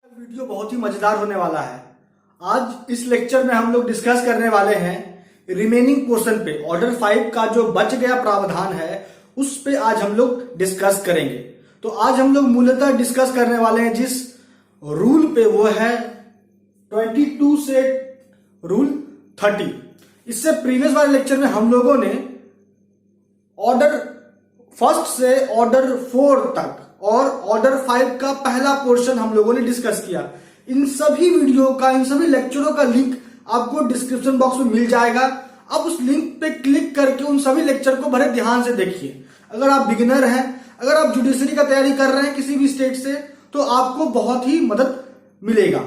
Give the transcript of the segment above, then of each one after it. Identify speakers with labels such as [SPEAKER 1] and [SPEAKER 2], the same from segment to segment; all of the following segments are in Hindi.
[SPEAKER 1] वीडियो बहुत ही मजेदार होने वाला है। आज इस लेक्चर में हम लोग डिस्कस करने वाले हैं रिमेनिंग पोर्शन पे। ऑर्डर 5 का जो बच गया प्रावधान है उस पे आज हम लोग डिस्कस करेंगे। तो आज हम लोग मूलतः डिस्कस करने वाले हैं जिस रूल पे, वो है 22 से रूल 30। इससे प्रीवियस वाले लेक्चर में हम लोगों ने ऑर्डर 1 से ऑर्डर 4 तक और ऑर्डर 5 का पहला पोर्शन हम लोगों ने डिस्कस किया। इन सभी वीडियो का, इन सभी लेक्चरों का लिंक आपको डिस्क्रिप्शन बॉक्स में मिल जाएगा। आप उस लिंक पे क्लिक करके उन सभी लेक्चर को बड़े ध्यान से देखिए। अगर आप बिगिनर हैं, अगर आप जुडिशरी का तैयारी कर रहे हैं किसी भी स्टेट से, तो आपको बहुत ही मदद मिलेगा।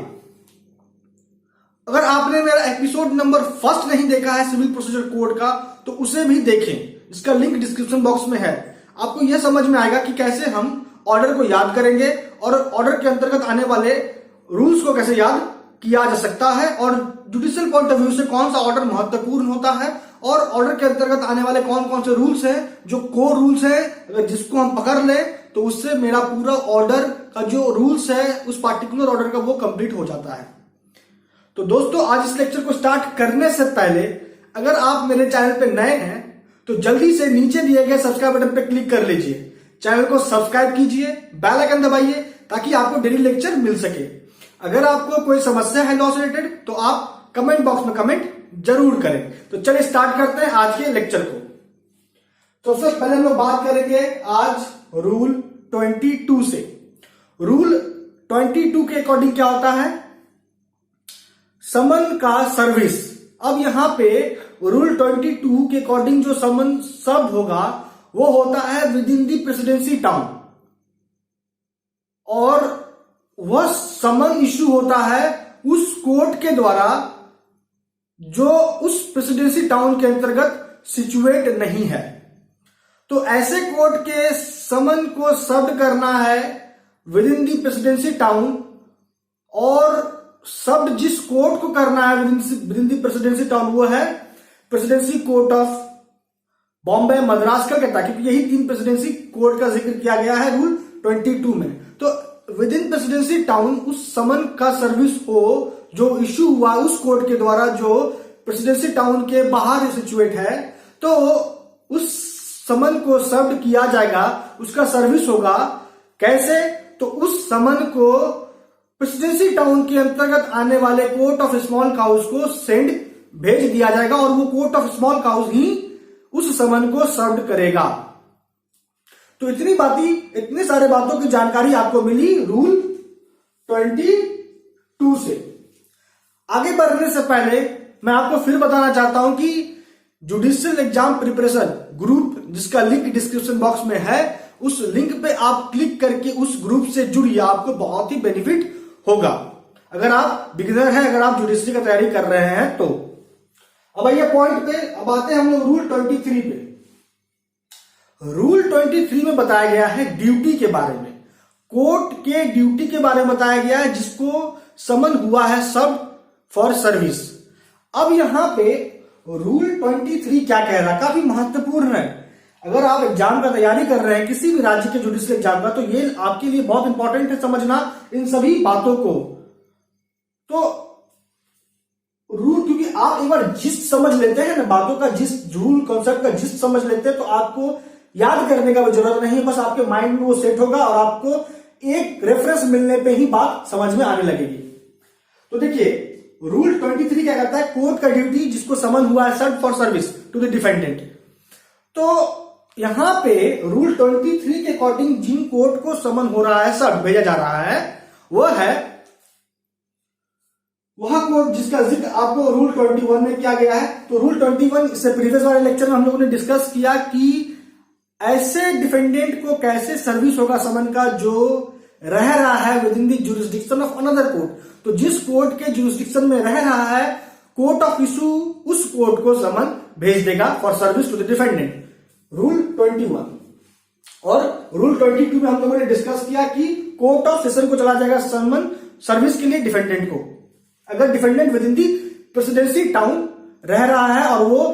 [SPEAKER 1] अगर आपने मेरा एपिसोड नंबर 1 नहीं देखा है सिविल प्रोसीजर कोड का, तो उसे भी देखें, इसका लिंक डिस्क्रिप्शन बॉक्स में है। आपको यह समझ में आएगा कि कैसे हम ऑर्डर को याद करेंगे और ऑर्डर के अंतर्गत आने वाले रूल्स को कैसे याद किया जा सकता है, और जुडिशियल पॉइंट ऑफ व्यू से कौन सा ऑर्डर महत्वपूर्ण होता है, और ऑर्डर के अंतर्गत आने वाले कौन कौन से रूल्स हैं जो कोर रूल्स हैं। अगर जिसको हम पकड़ लें तो उससे मेरा पूरा ऑर्डर का जो रूल्स है उस पार्टिकुलर ऑर्डर का वो कंप्लीट हो जाता है। तो दोस्तों, आज इस लेक्चर को स्टार्ट करने से पहले अगर आप मेरे चैनल पे नए हैं तो जल्दी से नीचे दिए गए सब्सक्राइब बटन पे क्लिक कर लीजिए। चैनल को सब्सक्राइब कीजिए, बेल आइकन दबाइए ताकि आपको डेली लेक्चर मिल सके। अगर आपको कोई समस्या है लॉ से रिलेटेड तो आप कमेंट बॉक्स में कमेंट जरूर करें। तो चलिए स्टार्ट करते हैं आज के लेक्चर को। तो सबसे पहले हम लोग बात करेंगे आज रूल 22 से। रूल 22 के अकॉर्डिंग क्या होता है? समन का सर्विस। अब यहां पे रूल 22 के अकॉर्डिंग जो समन शब्द होगा वो होता है with in the presidency town, और वह समन इश्यू होता है उस कोर्ट के द्वारा जो उस प्रेसिडेंसी टाउन के अंतर्गत सिचुएट नहीं है। तो ऐसे कोर्ट के समन को सर्व करना है with in the presidency town, और शब्द जिस कोर्ट को करना है with in the presidency town वो है presidency court of Bombay, Madras, Calcutta, क्योंकि यही 3 प्रेसिडेंसी कोर्ट का जिक्र किया गया है रूल 22 में। तो विद इन प्रेसिडेंसी टाउन उस समन का सर्विस हो जो इश्यू हुआ उस कोर्ट के द्वारा जो प्रेसिडेंसी टाउन के बाहर सिचुएट है, तो उस समन को सर्व किया जाएगा, उसका सर्विस होगा। कैसे? तो उस समन को प्रेसिडेंसी टाउन के अंतर्गत आने वाले कोर्ट ऑफ स्मॉल काउज को भेज दिया जाएगा, और वो कोर्ट ऑफ स्मॉल काउज ही उस समन को सर्व करेगा। तो इतनी सारे बातों की जानकारी आपको मिली रूल 22 से। आगे बढ़ने से पहले मैं आपको फिर बताना चाहता हूं कि जुडिशियल एग्जाम प्रिपरेशन ग्रुप, जिसका लिंक डिस्क्रिप्शन बॉक्स में है, उस लिंक पे आप क्लिक करके उस ग्रुप से जुड़िए, आपको बहुत ही बेनिफिट होगा अगर आप बिगिनर हैं, अगर आप जुडिशरी का तैयारी कर रहे हैं तो। अब आइए पॉइंट पे, अब आते हैं हम लोग रूल 23 पे। रूल 23 में बताया गया है ड्यूटी के बारे में, कोर्ट के ड्यूटी के बारे में बताया गया है जिसको समन हुआ है सब फॉर सर्विस। अब यहां पे रूल 23 क्या कह रहा है, काफी महत्वपूर्ण है। अगर आप एग्जाम का तैयारी कर रहे हैं किसी भी राज्य के जुडिशियल एग्जाम का, तो ये आपके लिए बहुत इंपॉर्टेंट है समझना इन सभी बातों को। तो रूल, क्योंकि आप एक बार जिस समझ लेते हैं ना बातों का, जिस रूल कॉन्सेप्ट का जिस समझ लेते हैं, तो आपको याद करने का जरूरत नहीं है, बस आपके माइंड में वो सेट होगा और आपको एक रेफरेंस मिलने पे ही बात समझ में आने लगेगी। तो देखिए रूल 23 क्या कहता है, कोर्ट का ड्यूटी जिसको समन हुआ है serve for service to the defendant. तो यहां पे रूल 23 के अकॉर्डिंग जिन कोर्ट को समन हो रहा है, सर्व भेजा जा रहा है, वह कोर्ट जिसका जिक्र आपको रूल 21 में किया गया है। तो रूल 21, इससे प्रीवियस वाले लेक्चर में हम लोगों ने डिस्कस किया कि ऐसे डिफेंडेंट को कैसे सर्विस होगा समन का जो रह रहा है within the jurisdiction of another court. तो जिस कोर्ट के ज्यूरिसडिक्शन में रह रहा है, कोर्ट ऑफ इशू उस कोर्ट को समन भेज देगा for service to the defendant, rule 21। और रूल 22 में हम लोगों ने डिस्कस किया कि कोर्ट ऑफ सेशन को चला जाएगा समन सर्विस के लिए डिफेंडेंट को, अगर defendant with in the presidency town रह रहा है और वो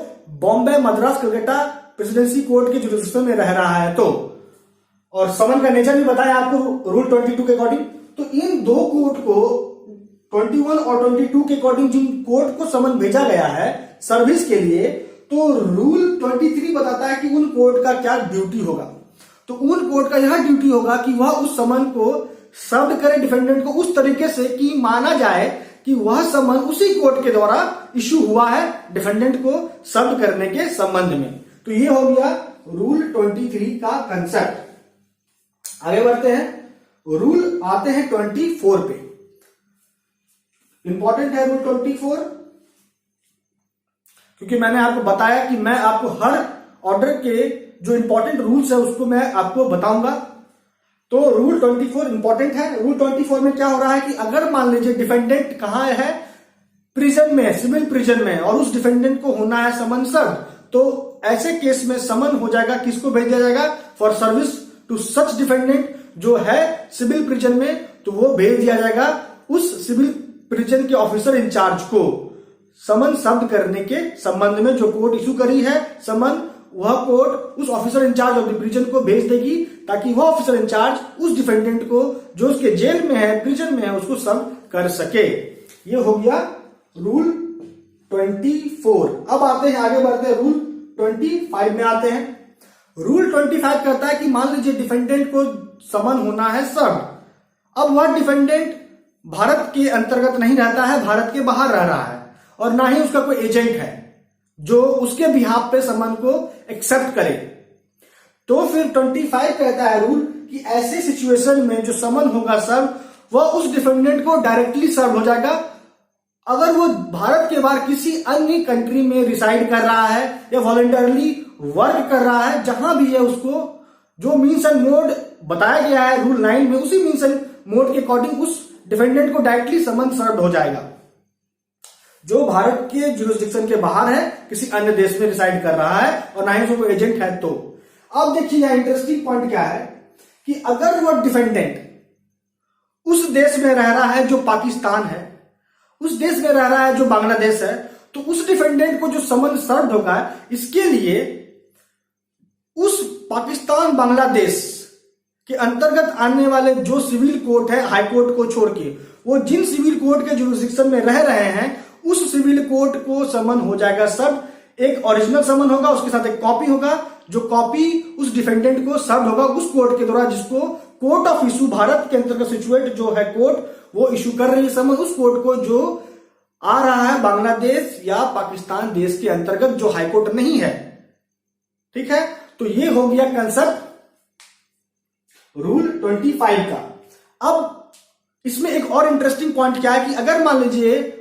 [SPEAKER 1] बॉम्बे, मद्रास, कलकत्ता प्रेसिडेंसी कोर्ट के जुडिशल में रह रहा है तो। और समन का नेचर भी बताया आपको रूल 22 के अकॉर्डिंग। तो इन दो कोर्ट को 21 और 22 के अकॉर्डिंग जिन कोर्ट को समन भेजा गया है सर्विस के लिए, तो रूल 23 बताता है कि उन कोर्ट का क्या ड्यूटी होगा। तो उन कोर्ट का यह ड्यूटी होगा कि वह उस समन को सर्व करे डिफेंडेंट को उस तरीके से कि माना जाए कि वह समन उसी कोर्ट के द्वारा इश्यू हुआ है डिफेंडेंट को सर्व करने के संबंध में। तो ये हो गया रूल 23 का कंसेप्ट। आगे बढ़ते हैं, रूल आते हैं 24 पे। इंपॉर्टेंट है रूल 24, क्योंकि मैंने आपको बताया कि मैं आपको हर ऑर्डर के जो इंपॉर्टेंट रूल्स है उसको मैं आपको बताऊंगा। तो रूल 24 इंपॉर्टेंट है। रूल 24 में क्या हो रहा है कि अगर मान लीजिए डिफेंडेंट कहां है, प्रिजन में, सिविल प्रिजन में, और उस डिफेंडेंट को होना है समन सर्व, तो ऐसे केस में समन हो जाएगा, किसको भेज दिया जाएगा, for service to such defendant जो है सिविल प्रिजन में, तो वो भेज दिया जाएगा उस सिविल प्रिजन के ऑफिसर इंचार्ज को समन सर्व करने के संबंध में। जो कोर्ट इशू करी है समन, वह कोर्ट उस officer in charge of the prison को भेज देगी, ताकि वह ऑफिसर इंचार्ज उस डिफेंडेंट को जो उसके जेल में है, प्रिजन में है, उसको सर्व कर सके। ये हो गया रूल 24। अब आते हैं, आगे बढ़ते हैं, रूल 25 में आते हैं। रूल 25 कहता है कि मान लीजिए डिफेंडेंट को समन होना है सर्व। अब वह डिफेंडेंट भारत के अंतर्गत नहीं रहता है, भारत के बाहर रह रहा है, और ना ही उसका कोई एजेंट है जो उसके बिहाफ पे समन को एक्सेप्ट करे। तो फिर 25 कहता है रूल कि ऐसे सिचुएशन में जो समन होगा सर्व, वह उस डिफेंडेंट को डायरेक्टली सर्व हो जाएगा। अगर वो भारत के बाहर किसी अन्य कंट्री में रिसाइड कर रहा है या वॉलंटरली वर्क कर रहा है, जहां भी है, उसको जो मीन्स एंड मोड बताया गया है रूल 9 में, उसी मीन्स एंड मोड के अकॉर्डिंग उस डिफेंडेंट को डायरेक्टली समन सर्व हो जाएगा, जो भारत के जुरिस्डिक्शन के बाहर है, किसी अन्य देश में रिसाइड कर रहा है, और ना ही उसको एजेंट है। तो अब देखिए यहां इंटरेस्टिंग पॉइंट क्या है कि अगर वह डिफेंडेंट उस देश में रह रहा है जो पाकिस्तान है, उस देश में रह रहा है जो बांग्लादेश है, तो उस डिफेंडेंट को जो समन सर्व होगा, इसके लिए उस पाकिस्तान बांग्लादेश के अंतर्गत आने वाले जो सिविल कोर्ट है, हाई कोर्ट को छोड़ के, वो जिन सिविल कोर्ट के जुरिस्डिक्शन में रह रहे हैं, उस सिविल कोर्ट को समन हो जाएगा सब। एक ओरिजिनल समन होगा, उसके साथ एक कॉपी होगा, जो कॉपी उस डिफेंडेंट को सर्व होगा उस कोर्ट के द्वारा, जिसको कोर्ट ऑफ इशू, भारत के अंतर्गत सिचुएट जो है कोर्ट, वो इशू कर रही है समन उस कोर्ट को जो आ रहा है बांग्लादेश या पाकिस्तान देश के अंतर्गत, जो हाईकोर्ट नहीं है। ठीक है, तो ये हो गया कंसेप्ट रूल 25 का। अब इसमें एक और इंटरेस्टिंग पॉइंट क्या है कि अगर मान लीजिए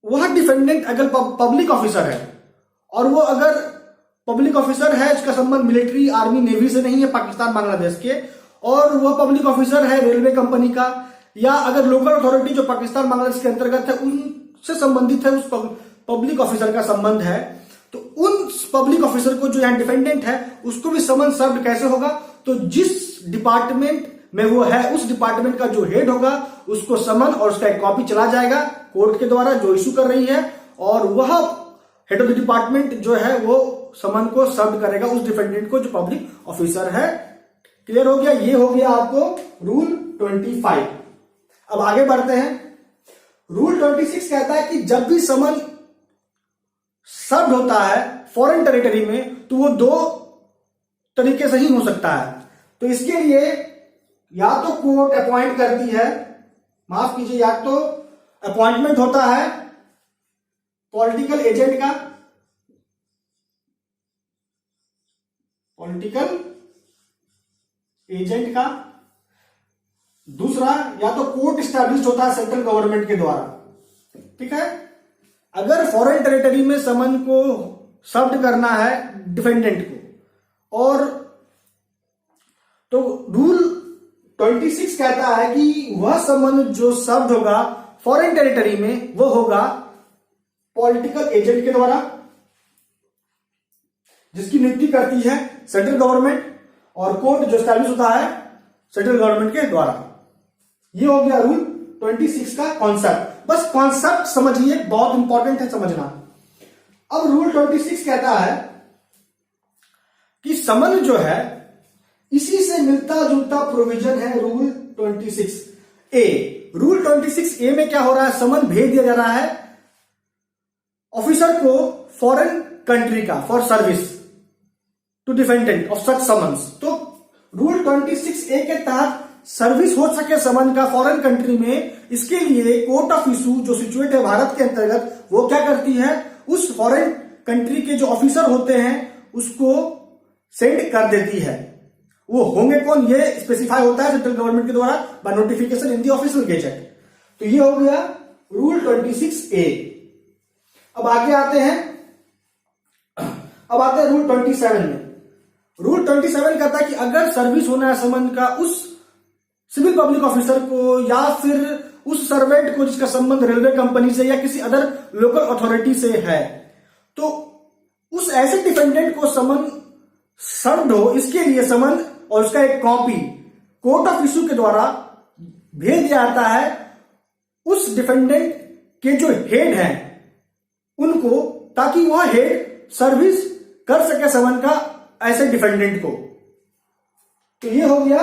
[SPEAKER 1] वह डिफेंडेंट अगर पब्लिक ऑफिसर है, और वो अगर पब्लिक ऑफिसर है, इसका संबंध मिलिट्री, आर्मी, नेवी से नहीं है पाकिस्तान बांग्लादेश के, और वह पब्लिक ऑफिसर है रेलवे कंपनी का, या अगर लोकल अथॉरिटी जो पाकिस्तान बांग्लादेश के अंतर्गत है उनसे संबंधित है, उस पब्लिक ऑफिसर का संबंध है, तो उन पब्लिक ऑफिसर को जो यहां डिफेंडेंट है उसको भी समन सर्व कैसे होगा, तो जिस डिपार्टमेंट में वो है, उस डिपार्टमेंट का जो हेड होगा उसको समन और उसका एक कॉपी चला जाएगा कोर्ट के द्वारा जो इशू कर रही है, और वह हेड ऑफ द डिपार्टमेंट जो है वो समन को सर्व करेगा उस डिफेंडेंट को जो पब्लिक ऑफिसर है। क्लियर हो गया? ये हो गया आपको रूल 25। अब आगे बढ़ते हैं। रूल 26 कहता है कि जब भी समन सर्व होता है फॉरेन टेरिटरी में, तो वो दो तरीके से ही हो सकता है। तो इसके लिए या तो कोर्ट अपॉइंट करती है, माफ कीजिए, या तो अपॉइंटमेंट होता है पॉलिटिकल एजेंट का, दूसरा या तो कोर्ट स्टैब्लिश होता है सेंट्रल गवर्नमेंट के द्वारा। ठीक है, अगर फॉरेन टेरिटरी में समन को सर्व करना है डिफेंडेंट को, और तो रूल 26 कहता है कि वह समन जो सर्व होगा फॉरेन टेरिटरी में वो होगा पॉलिटिकल एजेंट के द्वारा, जिसकी नियुक्ति करती है सेंट्रल गवर्नमेंट, और कोर्ट जो स्टैब्लिश होता है सेंट्रल गवर्नमेंट के द्वारा। ये हो गया रूल 26 का कॉन्सेप्ट। बस कॉन्सेप्ट समझिए, बहुत इंपॉर्टेंट है समझना। अब रूल 26 कहता है कि समन जो है इसी से मिलता जुलता प्रोविजन है रूल 26A। रूल 26A में क्या हो रहा है, समन भेज दिया जा रहा है ऑफिसर को फॉरेन कंट्री का for service to defendant of such summons. तो रूल 26A के तहत सर्विस हो सके समन का फॉरेन कंट्री में, इसके लिए कोर्ट ऑफ इशू जो सिचुएट है भारत के अंतर्गत, वो क्या करती है, उस फॉरेन कंट्री के जो ऑफिसर होते हैं उसको सेंड कर देती है। वो होंगे कौन, ये स्पेसिफाई होता है सेंट्रल गवर्नमेंट के द्वारा by notification in the official gazette. तो ये हो गया रूल 26A। अब आगे आते हैं, रूल 27 में। रूल 27 कहता है कि अगर सर्विस होना है समन का उस सिविल पब्लिक ऑफिसर को या फिर उस सर्वेंट को जिसका संबंध रेलवे कंपनी से या किसी अदर लोकल अथॉरिटी से है, तो उस ऐसे डिफेंडेंट को समन सर्व्ड हो, इसके लिए समन और उसका एक कॉपी कोर्ट ऑफ इशू के द्वारा भेज दिया जाता है उस डिफेंडेंट के जो हेड हैं उनको, ताकि वह हेड सर्विस कर सके समन का ऐसे डिफेंडेंट को। तो ये हो गया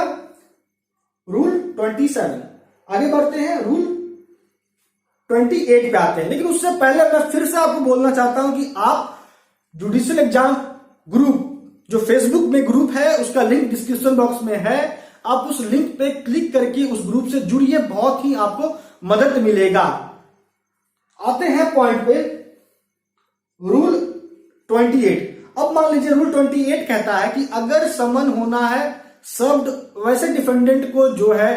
[SPEAKER 1] रूल 27। आगे बढ़ते हैं, रूल 28 पे आते हैं। लेकिन उससे पहले मैं फिर से आपको बोलना चाहता हूं कि आप जुडिशियल एग्जाम ग्रुप जो फेसबुक में ग्रुप है उसका लिंक डिस्क्रिप्शन बॉक्स में है, आप उस लिंक पे क्लिक करके उस ग्रुप से जुड़िए, बहुत ही आपको मदद मिलेगा। आते हैं पॉइंट पे, रूल 28। अब मान लीजिए रूल 28 कहता है कि अगर समन होना है सर्व्ड वैसे डिफेंडेंट को जो है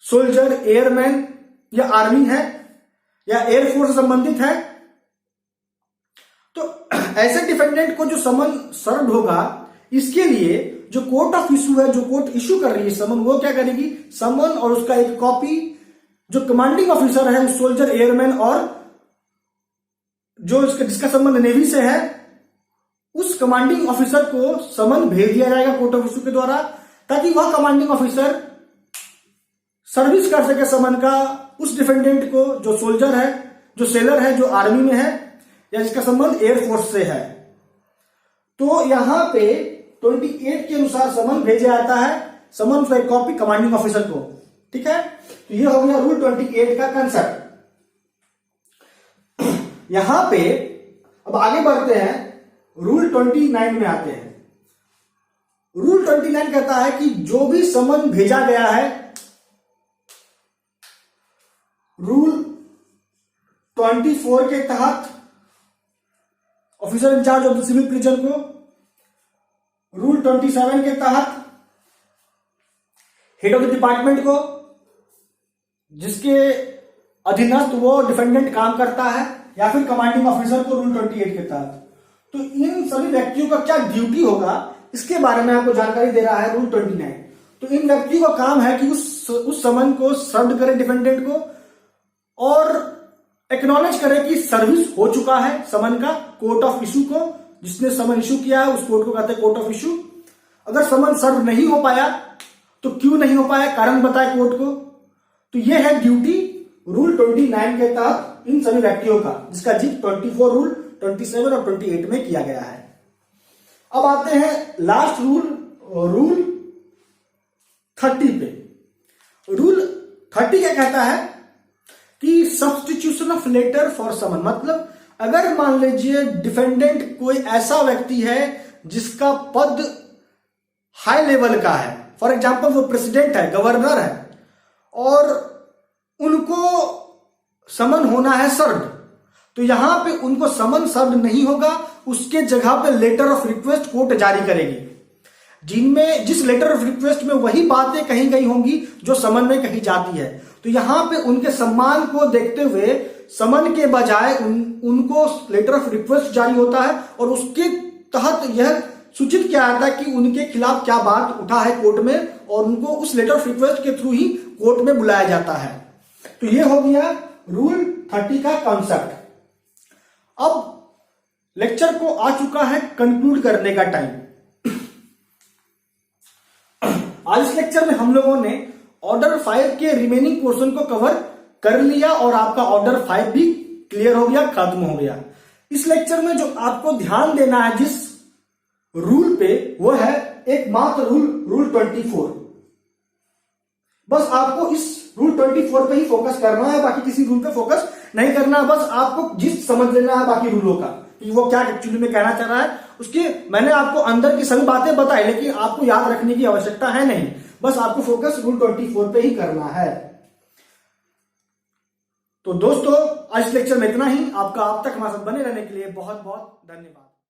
[SPEAKER 1] सोल्जर, एयरमैन या आर्मी है या एयरफोर्स से संबंधित है, तो ऐसे डिफेंडेंट को जो समन सर्व्ड होगा, इसके लिए जो कोर्ट ऑफ इशू है, जो कोर्ट इशू कर रही है समन, वो क्या करेगी, समन और उसका एक कॉपी जो कमांडिंग ऑफिसर है उस सोल्जर, एयरमैन और जो जिसका संबंध नेवी से है, उस कमांडिंग ऑफिसर को समन भेज दिया जाएगा कोर्ट ऑफ इशू के द्वारा, ताकि वह कमांडिंग ऑफिसर सर्विस कर सके समन का उस डिफेंडेंट को जो सोल्जर है, जो सेलर है, जो आर्मी में है या जिसका संबंध एयरफोर्स से है। तो यहां पे 28 के अनुसार समन भेजा जाता है, समन का एक कॉपी कमांडिंग ऑफिसर को। ठीक है, तो ये हो गया रूल 28 का कंसेप्ट। यहां पे अब आगे बढ़ते हैं, रूल 29 में आते हैं। रूल 29 कहता है कि जो भी समन भेजा गया है रूल 24 के तहत officer in charge of the civil prison को, रूल 27 के तहत हेड ऑफ द डिपार्टमेंट को जिसके अधीनस्थ वो डिफेंडेंट काम करता है, या फिर कमांडिंग ऑफिसर को रूल 28 के तहत। तो इन सभी व्यक्तियों का क्या ड्यूटी होगा इसके बारे में आपको जानकारी दे रहा है रूल 29। तो इन व्यक्तियों का काम है कि उस समन को सर्व करे डिफेंडेंट को और एक्नॉलेज करे कि सर्विस हो चुका है समन का कोर्ट ऑफ इशू को, जिसने समन इशू किया है उस कोर्ट को कहते हैं कोर्ट ऑफ इशू। अगर समन सर्व नहीं हो पाया तो क्यों नहीं हो पाया, कारण बताए कोर्ट को। तो यह है ड्यूटी रूल 29 के तहत इन सभी व्यक्तियों का, जिसका जिक्र 24 रूल 27 और 28 में किया गया है। अब आते हैं लास्ट रूल 30 पे। रूल 30 क्या कहता है कि substitution of letter for summon, मतलब अगर मान लीजिए डिफेंडेंट कोई ऐसा व्यक्ति है जिसका पद हाई लेवल का है, फॉर एग्जांपल वो प्रेसिडेंट है, गवर्नर है, और उनको समन होना है सर्व्ड, तो यहां पे उनको समन सर्व्ड नहीं होगा, उसके जगह पे लेटर ऑफ रिक्वेस्ट कोर्ट जारी करेगी, जिस लेटर ऑफ रिक्वेस्ट में वही बातें कही गई होंगी जो समन में कही जाती है। तो यहां पे उनके सम्मान को देखते हुए समन के बजाय उनको लेटर ऑफ रिक्वेस्ट जारी होता है और उसके तहत यह सूचित किया जाता है कि उनके खिलाफ क्या बात उठा है कोर्ट में, और उनको उस लेटर ऑफ रिक्वेस्ट के थ्रू ही कोर्ट में बुलाया जाता है। तो यह हो गया रूल 30 का कॉन्सेप्ट। अब लेक्चर को आ चुका है कंक्लूड करने का टाइम। आज इस लेक्चर में हम लोगों ने ऑर्डर 5 के रिमेनिंग पोर्शन को कवर कर लिया और आपका ऑर्डर 5 भी क्लियर हो गया, खत्म हो गया। इस लेक्चर में जो आपको ध्यान देना है जिस रूल पे, वो है एकमात्र रूल 24। बस आपको इस रूल 24 पे ही फोकस करना है, बाकी किसी रूल पे फोकस नहीं करना। बस आपको जिस समझ लेना है बाकी रूलों का कि वो क्या एक्चुअली में कहना चाह रहा है। उसके मैंने आपको अंदर की सभी बातें बताई, लेकिन आपको याद रखने की आवश्यकता है नहीं। बस आपको फोकस रूल 24 पे ही करना है। तो दोस्तों, आज इस लेक्चर में इतना ही। आपका अब तक हमारे साथ बने रहने के लिए बहुत बहुत धन्यवाद।